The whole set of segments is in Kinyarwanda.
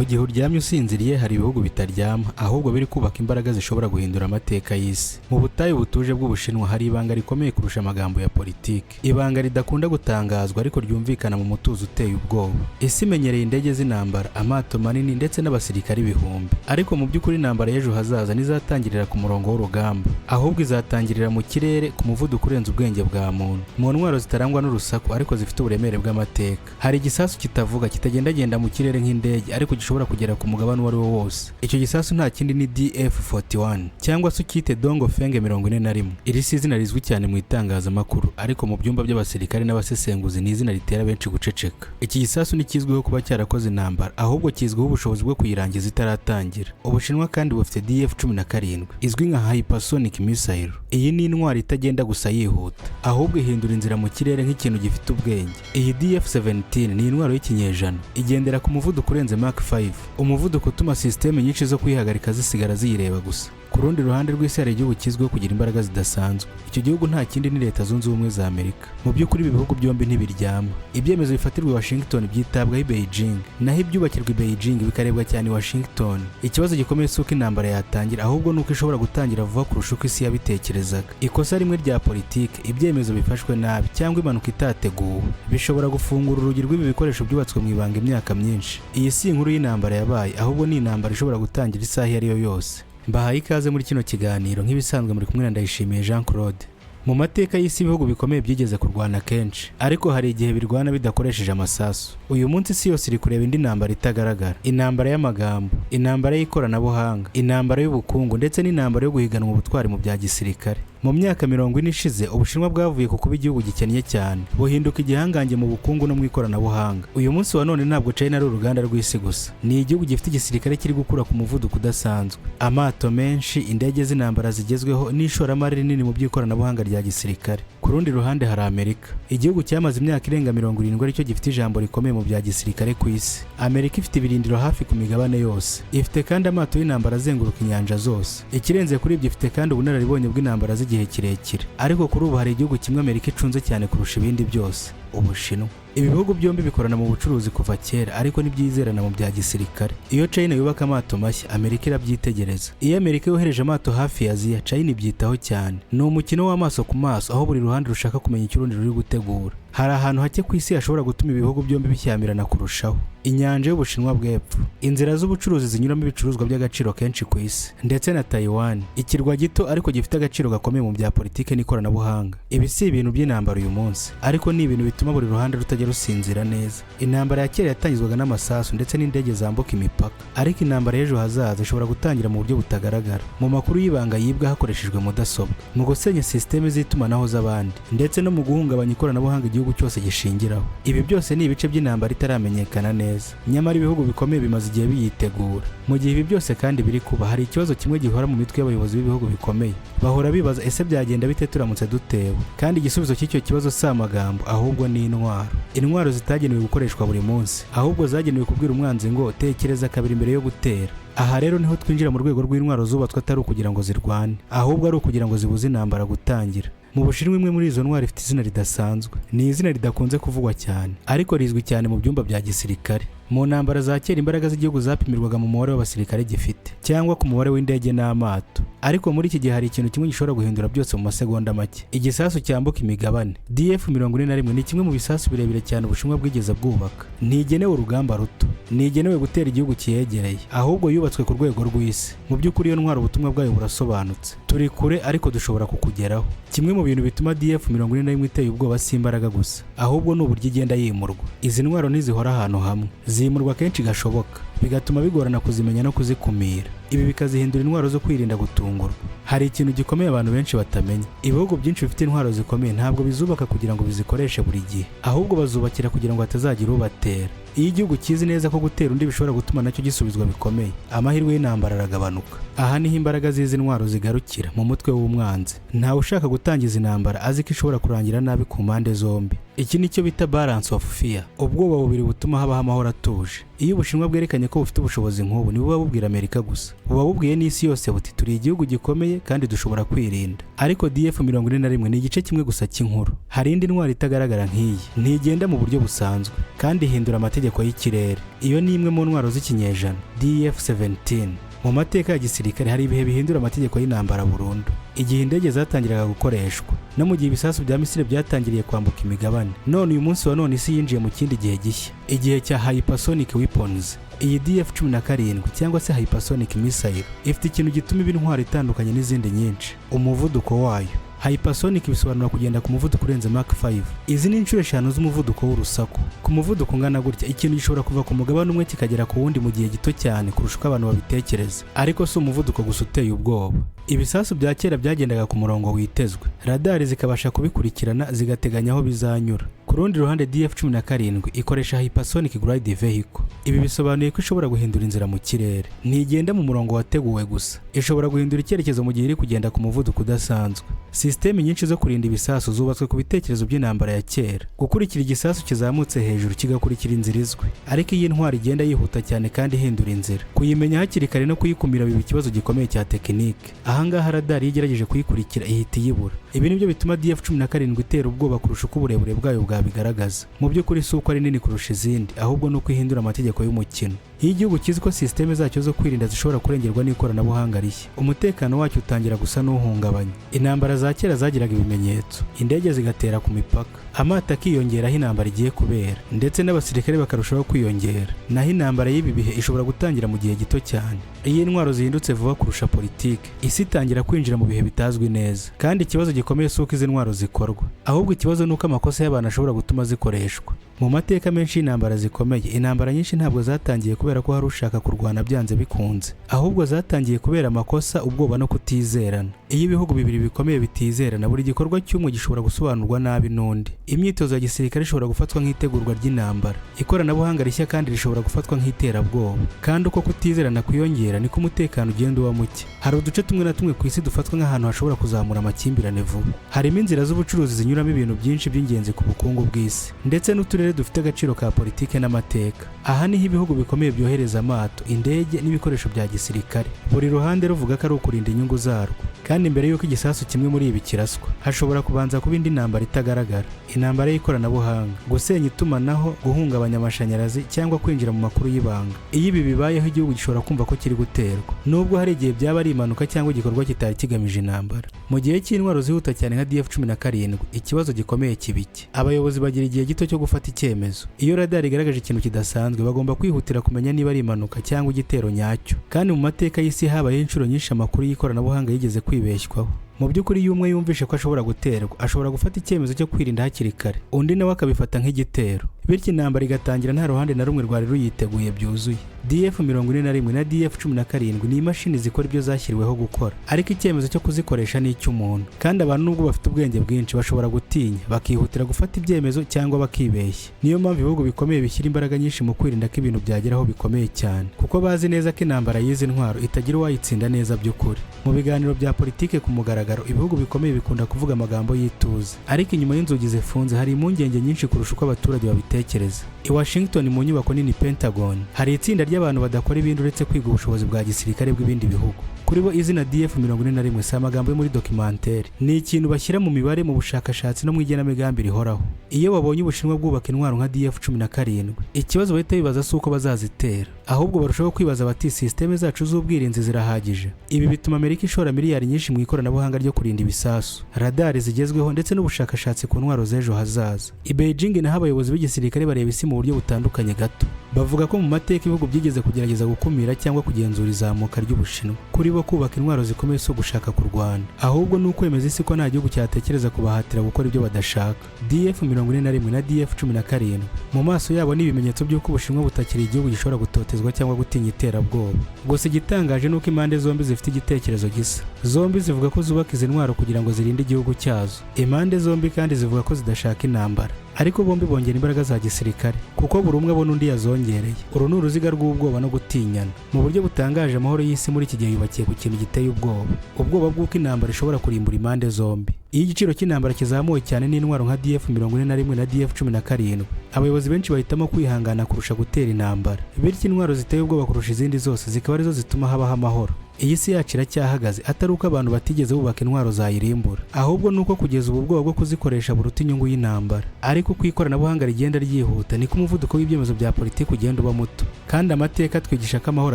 gihe uryamye usinziriye hari ibihugu bitaryama ahubwo biri kubaka imbaraga zishobora guhindura amateka y'isi. Mu butayu butuje bw'Ubushinwa hari ibanga rikomeye kurusha amagambo ya politiki, ibanga ridakunda gutangazwa ariko ryumvikana mu mutuzo uteye ubwoba. Isi imenyereye indege z'intambara, amato manini ndetse n'abasirikari ibihumbi, ariko mu by'ukuri intambara y'ejo hazaza ntizatangirira ku murongo w'urugamba, ahubwo izatangirira mu kirere ku muvuduko urenze ubwenge bwa muntu, mu ntwaro zitarangwa n'urusaku ariko zifite uburemere bw'amateka. Hari igisasu kitavuga kitagendagenda mu kirere nk'indege ariko gishobora kugera ku mugabane uwo ari wo wose. Icyo gisasu nta kindi ni DF-41 cyangwa se ukite Dongfeng 41. Iri si izina rizwi cyane mu itangazamakuru ariko mu byumba by'abasirikare n'abasesenguzi ni izina ritera benshi guceceka. Iki gisasu ntikizwiho kuba cyarakoze intambara ahubwo kizwiho ubushobozi bwo kuyirangiza itaratangira. Ubushinwa kandi bufite DF-17 izwi nka hypersonic missile. Iyi ni intwari itagenda gusa yihuta ahubwo ihindura inzira mu kirere nk'ikintu gifite ubwenge. Iyi DF-17 ni intwaro y'ikinyejana, igendera ku muvuduko urenze Mach 5, umuvuduko utuma systeme nyinshi zo kwihagarika zisigara ziyireba gusa. Ku rundi ruhande rw'isi hari igihugu kizwiho kugira imbaraga zidasanzwe. Icyo gihugu nta kindi ni Leta Zunze Ubumwe za Amerika. Mu by'ukuri ibi bihugu byombi ntibiryama. Ibyemezo bifatirwa i Washington byitabwaho i Beijing, naho ibyubakirwa i Beijing bikarebwa cyane i Washington. Ikibazo gikomeye si uko intambara yatangira ahubwo nuko ishobora gutangira vuba kurusha uko isi yabitekerezaga. Ikosa rimwe rya politiki, ibyemezo bifashwe nabi cyangwa impanuka itateguwe bishobora gufungura urugi rw'ibi bikoresho byubatswe mu ibanga imyaka myinshi. Iyi si inkuru y'intambara yabaye ahubwo ni intambara ishobora gutangira isaha iyo ari yo yose. Mbahaye ikaze muri kino kiganiro, nk'ibisanzwe muri kumwe na Ndayishimiye Jean Claude. Mu mateka y'isi ibihugu bikomeye byigeze kurwana kenshi, ariko hari igihe birwana bidakoresheje amasasu. Uyu munsi isi yose iri kureba indi ntambara itagaragara, intambara y'amagambo, intambara y'ikoranabuhanga, intambara y'ubukungu ndetse n'intambara yo guhiganwa ubutwari mu bya gisirikare. Mu myaka 40 ishize Ubushinwa bwavuye ku kuba igihugu gikennye cyane buhinduka igihangange mu bukungu no mu ikoranabuhanga. Uyu munsi wa none ntabwo China ari uruganda rw'isi gusa, ni igihugu gifite igisirikare kiri gukura ku muvuduko udasanzwe, amato menshi, indege z'intambara zigezweho n'ishoramari rinini mu by'ikoranabuhanga rya gisirikare. Ku rundi ruhande hari Amerika, igihugu cyamaze imyaka irenga 70 aricyo gifite ijambo rikomeye mu bya gisirikare ku isi. Amerika ifite ibirindiro hafi ku migabane yose, ifite kandi amato y'intambara azenguruka inyanja zose. Ikirenze kuri ibyo ifite kandi ubunararibonye bw'intambara igihe kirekire. Ariko kuri ubu hari igihugu kimwe Amerika icunze cyane kurusha ibindi byose, Ubushinwa. Ibi bihugu byombi bikorana mu bucuruzi kuva kera ariko ntibyizerana mu bya gisirikare. Iyo China yubaka amato mashya, Amerika irabyitegereza. Iyo Amerika yohereje amato hafi ya Aziya, China ibyitaho cyane. Ni umukino w'amaso ku maso aho buri ruhande rushaka kumenya icyo urundi ruri gutegura. Hari ahantu hake ku isi hashobora gutuma ibihugu byombi bishyamirana kurushaho: inyanja y'Ubushinwa bw'Epfo, inzira z'ubucuruzi zinyuramo ibicuruzwa by'agaciro kenshi ku isi, ndetse na Taiwan, ikirwa gito ariko gifite agaciro gakomeye mu bya politiki n'ikoranabuhanga. Ibi si ibintu by'intambara uyu munsi, ariko ni ibintu bituma buri ruhande rutajya rusinzira neza. Intambara ya kera yatangizwaga n'amasasu ndetse n'indege zambuka imipaka, ariko intambara y'ejo hazaza ishobora gutangira mu buryo butagaragara, mu makuru y'ibanga yibwa hakoreshejwe mudasobwa, mu gusenya systeme z'itumanaho z'abandi, ndetse no mu guhungabanya ikoranabuhanga igihugu cyose gishingiraho. Ibi byose ni ibice by'intambara itaramenyekana neza, nyamara ibihugu bikomeye bimaze igihe biyitegura. Mu gihe ibi byose kandi biri kuba, hari ikibazo kimwe gihora mu mitwe y'abayobozi b'ibihugu bikomeye. Bahora bibaza, ese byagenda bite turamutse dutewe? Kandi igisubizo cy'icyo kibazo si amagambo ahubwo ni intwaro. Intwaro zitagenewe gukoreshwa buri munsi, ahubwo zagenewe kubwira umwanzi ngo tekereza kabiri mbere yo gutera. Aha rero niho twinjira mu rwego rw'intwaro zubatswe atari ukugira ngo zirwane, ahubwo ari ukugira ngo zibuze intambara gutangira. Mu Bushinwa imwe muri izo ntwaro ifite izina ridasanzwe, ni izina ridakunze kuvugwa cyane ariko rizwi cyane mu byumba bya gisirikare. Mu ntambara za kera imbaraga z'igihugu zapimirwaga mu mubare w'abasirikare gifite cyangwa ku mubare w'indege n'amato, ariko muri iki gihe hari ikintu kimwe gishobora guhindura byose mu masegonda make: igisasu cyambuka imigabane. DF-41 ni kimwe mu bisasu birebire cyane Ubushinwa bwigeze bwubaka. Ntigenewe urugamba ruto, ntigenewe gutera igihugu kiyegereye, ahubwo yubatswe ku rwego rw'isi. Mu by'ukuri iyo ntwaro ubutumwa bwayo burasobanutse: turi kure ariko dushobora kukugeraho. Kimwe mu bintu bituma DF-41 iteye ubwoba si imbaraga gusa, ahubwo ni uburyo igenda yimurwa. Izi ntwaro ntizihora ahantu hamwe, zimurwa kenshi gashoboka, bigatuma bigorana kuzimenya no kuzikumira. Ibi bikazihindura intwaro zo kwirinda gutungurwa. Hari ikintu gikomeye abantu benshi batamenya: ibihugu byinshi bifite intwaro zikomeye ntabwo bizubaka kugira ngo bizikoreshe buri gihe, ahubwo bazubakira kugira ngo hatazagira ubatera. Iyo igihugu kizi neza ko gutera undi bishobora gutuma nacyo gisubizwa bikomeye, amahirwe y'intambara aragabanuka. Aha niho imbaraga z'izi ntwaro zigarukira, mu mutwe w'umwanzi. Ntawe ushaka gutangiza intambara azi ko ishobora kurangira nabi ku mpande zombi. Iki nicyo bita balance of fear, ubwoba bubiri butuma habaho amahoro atuje. Iyo Ubushinwa bwerekanye ko bufite ubushobozi nk'ubu ni buba bubwira Amerika gusa, buba bubwiye n'isi yose buti turi igihugu gikomeye kandi dushobora kwirinda. Ariko DF-41 ni igice kimwe gusa cy'inkuru. Hari indi ntwari itagaragara nk'iyi, ntigenda mu buryo busanzwe kandi ihindura amategeko y'ikirere. Iyo ni imwe mu ntwaro z'ikinyejana, DF-17. Mu mateka ya gisirikare hari ibihe bihindura amategeko y'intambara burundu. Igihe indege zatangiraga gukoreshwa, no mu gihe ibisasu bya Misiri byatangiriye kwambuka imigabane. None uyu munsi wa none isi yinjiye mu kindi gihe gishya, igihe cya hypersonic weapons. Iyi DF-17 cyangwa se hypersonic missile ifite ikintu gituma iba intwaro itandukanye n'izindi nyinshi: umuvuduko wayo. Hypersonic bisobanura kugenda ku muvuduko urenze Mach 5. Izi ni inshuro 5 z'umuvuduko w'urusaku. Ku muvuduko ungana gutya, ikintu gishobora kuva ku mugabane umwe kikagera ku wundi mu gihe gito cyane kurusha uko abantu babitekereza. Ariko si umuvuduko gusa uteye ubwoba. Ibisasu bya kera byagendaga ku murongo witezwe, radari zikabasha kubikurikirana zigateganya aho bizanyura. Ku rundi ruhande DF-17 ikoresha hypersonic glide vehicle. Ibi bisobanuye ko ishobora guhindura inzira mu kirere, ntigenda mu murongo wateguwe gusa, ishobora guhindura icyerekezo mu gihe iri kugenda ku muvuduko udasanzwe. Systeme nyinshi zo kurinda ibisasu zubatswe ku bitekerezo by'intambara ya kera, gukurikira igisasu kizamutse hejuru kigakurikira inzira izwi. Ariko iyi ntwari igenda yihuta cyane kandi ihindura inzira, kuyimenya hakiri kare no kuyikumira biba ikibazo gikomeye cya tekinike. Ahangaha radari yigerageje kuyikurikira ihita iyibura. Ibi nibyo bituma DF-17 itera ubwoba kurusha uko uburebure bwayo bwabigaragaza. Mu by'ukuri si uko ari nini kurusha izindi, ahubwo nuko ihindura amategeko y'umukino. Iyo igihugu kizi ko systeme zacyo zo kwirinda zishobora kurengerwa n'ikoranabuhanga rishya, umutekano wacyo utangira gusa n'uhungabanya. Intambara za kera zagiraga ibimenyetso, indege zigatera ku mipaka, amato akiyongera aho intambara igiye kubera, ndetse n'abasirikare bakarushaho kwiyongera. Naho intambara y'ibi bihe ishobora gutangira mu gihe gito cyane. Iyo intwaro zihindutse vuba kurusha politiki, isi itangira kwinjira mu bihe bitazwi neza. Kandi ikibazo gikomeye si uko izi ntwaro zikorwa, ahubwo ikibazo ni uko amakosa y'abantu ashobora gutuma zikoreshwa. Mu mateka menshi y'intambara zikomeye, intambara nyinshi ntabwo zatangiye kubera ko hari ushaka kurwana byanze bikunze, ahubwo zatangiye kubera amakosa, ubwoba no kutizerana. Iyo ibihugu bibiri bikomeye bitizerana, buri gikorwa cy'umwe gishobora gusobanurwa nabi n'undi. Imyitozo ya gisirikare ishobora gufatwa nk'itegurwa ry'intambara, ikoranabuhanga rishya kandi rishobora gufatwa nk'iterabwoba. Kandi uko kutizerana kwiyongera niko umutekano ugenda uba muke. Hari uduce tumwe na tumwe ku isi dufatwa nk'ahantu hashobora kuzamura amakimbirane vuba. Harimo inzira z'ubucuruzi zinyuramo ibintu byinshi by'ingenzi ku bukungu bw'isi, ndetse n'uturere dufite agaciro ka politike n'amateka. Aha niho ibihugu bikomeye byohereza amato, indege n'ibikoresho bya gisirikare, buri ruhande ruvuga ko ari ukurinda inyungu zarwo. Kandi mbere y'uko igisasu kimwe muri ibi kiraswa, hashobora kubanza kuba indi ntambara itagaragara, intambara y'ikoranabuhanga, gusenya itumanaho, guhungabanya amashanyarazi cyangwa kwinjira mu makuru y'ibanga. Iyo ibi bibayeho, igihugu gishobora kumva ko kiri guterwa, nubwo hari igihe byaba ari impanuka cyangwa igikorwa kitari kigamije intambara. Mu gihe cy'intwaro zihuta cyane nka DF-17, ikibazo gikomeye kibiki. Abayobozi bagira igihe gito cyo gufata icyemezo. Iyo radari igaragaje ikintu kidasanzwe, bagomba kwihutira kumenya niba ari impanuka cyangwa igitero nyacyo. Kandi mu mateka y'isi habayeho inshuro nyinshi amakuru y'ikoranabuhanga yigeze kwibeshywaho. Mu by'ukuri iyo umwe yumvishe ko ashobora guterwa, ashobora gufata icyemezo cyo kwirinda hakiri kare, undi nawe akabifata nk'igitero, bityo intambara igatangira nta ruhande na rumwe rwari ruyiteguye byuzuye. DF-41 na DF-17 ni imashini zikora ibyo zashyiriweho gukora, ariko icyemezo cyo kuzikoresha ni icy'umuntu. Kandi abantu nubwo bafite ubwenge bwinshi bashobora gutinya, bakihutira gufata ibyemezo cyangwa bakibeshya. Niyo mpamvu ibihugu bikomeye bishyira imbaraga nyinshi mu kwirinda ko ibintu byageraho bikomeye cyane, kuko bazi neza ko intambara y'izi ntwaro itagira uwayitsinda neza by'ukuri. Mu biganiro bya politike ku mugaragaro, ibihugu bikomeye bikunda kuvuga amagambo y'ituze, ariko inyuma y'inzugi zifunze hari impungenge nyinshi kurusha uko abaturage babitekereza. I Washington mu nyubako nini Pentagon, hari itsinda ry'abantu badakora ibindi uretse kwiga ubushobozi bwa gisirikare bw'ibindi bihugu. Kuri bo izina DF-41 si amagambo yo muri documentaire, ni ikintu bashyira mu mibare, mu bushakashatsi no mu igenamigambi rihoraho. Iyo babonye Ubushinwa bwubaka intwaro nka DF-17, ikibazo bahita bibaza si uko bazazitera, ahubwo barushaho kwibaza bati systeme zacu z'ubwirinzi zirahagije. Ibi bituma Amerika ishora miliyari nyinshi mu ikoranabuhanga ryo kurinda ibisasu, radari zigezweho ndetse n'ubushakashatsi ku ntwaro z'ejo hazaza. I Beijing naho abayobozi b'igisirikare bareba isi mu buryo butandukanye gato. Bavuga ko mu mateka ibihugu byigeze kugerageza gukumira cyangwa kugenzura izamuka ry'Ubushinwa. Kuri bo kubaka intwaro zikomeye si ugushaka kurwana, ahubwo ni ukwemeza isi ko nta gihugu cyatekereza kubahatira gukora ibyo badashaka. DF-41 na DF-17 mu maso yabo ni ibimenyetso by'uko Ubushinwa butakiri igihugu gishobora gutotezwa cyangwa gutinya iterabwoba. Gusa igitangaje ni uko impande zombi zifite igitekerezo gisa. Zombi zivuga ko zubaka izi ntwaro kugira ngo zirinde igihugu cyazo. Impande zombi kandi zivuga ko zidashaka intambara. ariko bombi bongera imbaraga za gisirikare kuko buri umwe abona undi yazongereye. Uru ni uruziga rw'ubwoba no gutinyana. Mu buryo butangaje amahoro y'isi muri iki gihe yubakiye ku kintu giteye ubwoba bw'uko intambara ishobora kurimbura impande zombi. Iyo igiciro cy'intambara kizamuwe cyane n'intwaro nka DF-41 na DF-17, abayobozi benshi bahitamo kwihangana kurusha gutera intambara, bityo intwaro ziteye ubwoba kurusha izindi zose zikaba arizo zituma habaho amahoro. Iyi si yacu iracyahagaze atari uko abantu batigeze bubaka intwaro zayirimbura, ahubwo nuko kugeza ubu ubwoba bwo kuzikoresha buruta inyungu y'intambara. Ariko uko ikoranabuhanga rigenda ryihuta niko umuvuduko w'ibyemezo bya politiki ugenda uba muto, kandi amateka atwigisha ko amahoro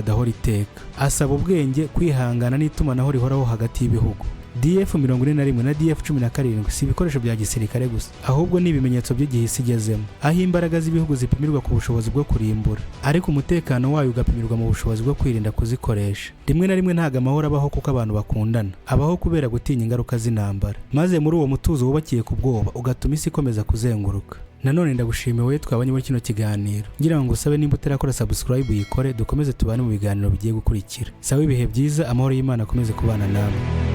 adahora iteka, asaba ubwenge, kwihangana n'itumanaho rihoraho hagati y'ibihugu. DF-41 na DF-17 si ibikoresho bya gisirikare gusa, ahubwo ni ibimenyetso by'igihe isi igezemo, aho imbaraga z'ibihugu zipimirwa ku bushobozi bwo kurimbura, ariko umutekano wayo ugapimirwa mu bushobozi bwo kwirinda kuzikoresha. Rimwe na rimwe ntabwo amahoro abaho kuko abantu bakundana, abaho kubera gutinya ingaruka z'intambara, maze muri uwo mutuzo wubakiye ku bwoba ugatuma isi ikomeza kuzenguruka. Nanone ndagushimiye wowe twabanye muri kino kiganiro, ngira ngo usabe nimba utarakora subscribe uyikore, dukomeze tubane mu biganiro bigiye gukurikira. Sawa, ibihe byiza, amahoro y'Imana akomeze kubana nawe.